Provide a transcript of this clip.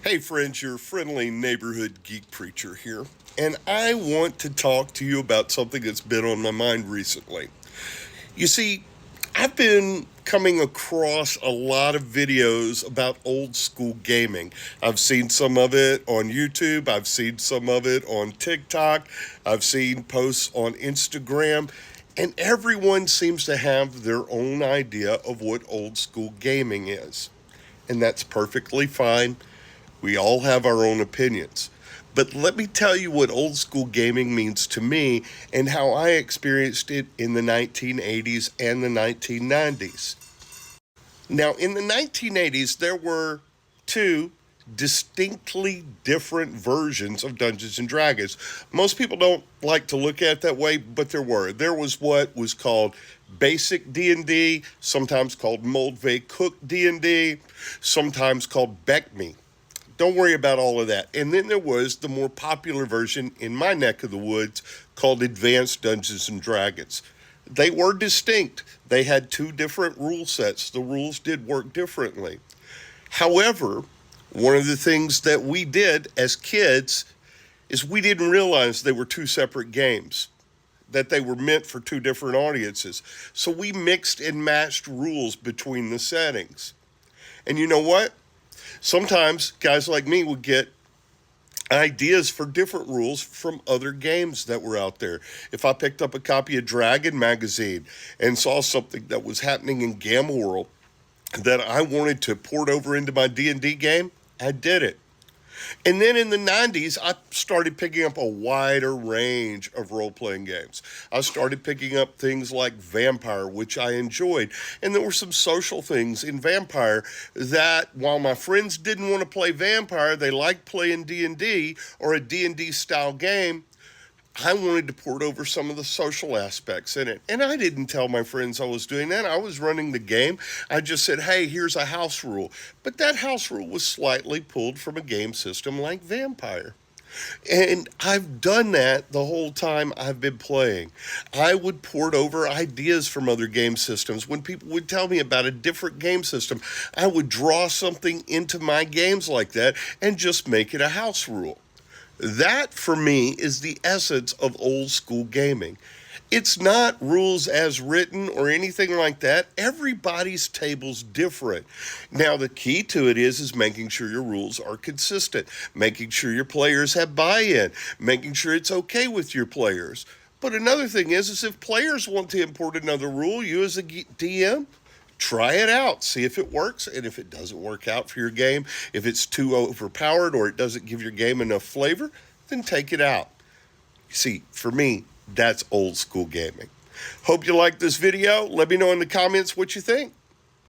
Hey friends, your friendly neighborhood geek preacher here, and I want to talk to you about something that's been on my mind recently. You see, I've been coming across a lot of videos about old school gaming. I've seen some of it on YouTube, I've seen some of it on TikTok, I've seen posts on Instagram, and everyone seems to have their own idea of what old school gaming is. And that's perfectly fine. We all have our own opinions. But let me tell you what old school gaming means to me and how I experienced it in the 1980s and the 1990s. Now, in the 1980s, there were two distinctly different versions of Dungeons and Dragons. Most people don't like to look at it that way, but there were. There was what was called basic D&D, sometimes called Moldvay Cook D&D, sometimes called BECMI. Don't worry about all of that. And then there was the more popular version in my neck of the woods called Advanced Dungeons and Dragons. They were distinct. They had two different rule sets. The rules did work differently. However, one of the things that we did as kids is we didn't realize they were two separate games, that they were meant for two different audiences. So we mixed and matched rules between the settings. And you know what? Sometimes guys like me would get ideas for different rules from other games that were out there. If I picked up a copy of Dragon magazine and saw something that was happening in Gamma World that I wanted to port over into my D&D game, I did it. And then in the 90s, I started picking up a wider range of role-playing games. I started picking up things like Vampire, which I enjoyed. And there were some social things in Vampire that, while my friends didn't want to play Vampire, they liked playing D&D or a D&D style game, I wanted to port over some of the social aspects in it. And I didn't tell my friends I was doing that. I was running the game. I just said, hey, here's a house rule. But that house rule was slightly pulled from a game system like Vampire. And I've done that the whole time I've been playing. I would port over ideas from other game systems. When people would tell me about a different game system, I would draw something into my games like that and just make it a house rule. That, for me, is the essence of old school gaming. It's not rules as written or anything like that. Everybody's table's different. Now, the key to it is making sure your rules are consistent, making sure your players have buy-in, making sure it's okay with your players. But another thing is if players want to import another rule, you as a DM, try it out, see if it works, and if it doesn't work out for your game, if it's too overpowered or it doesn't give your game enough flavor, then take it out. See, for me, that's old school gaming. Hope you like this video. Let me know in the comments what you think.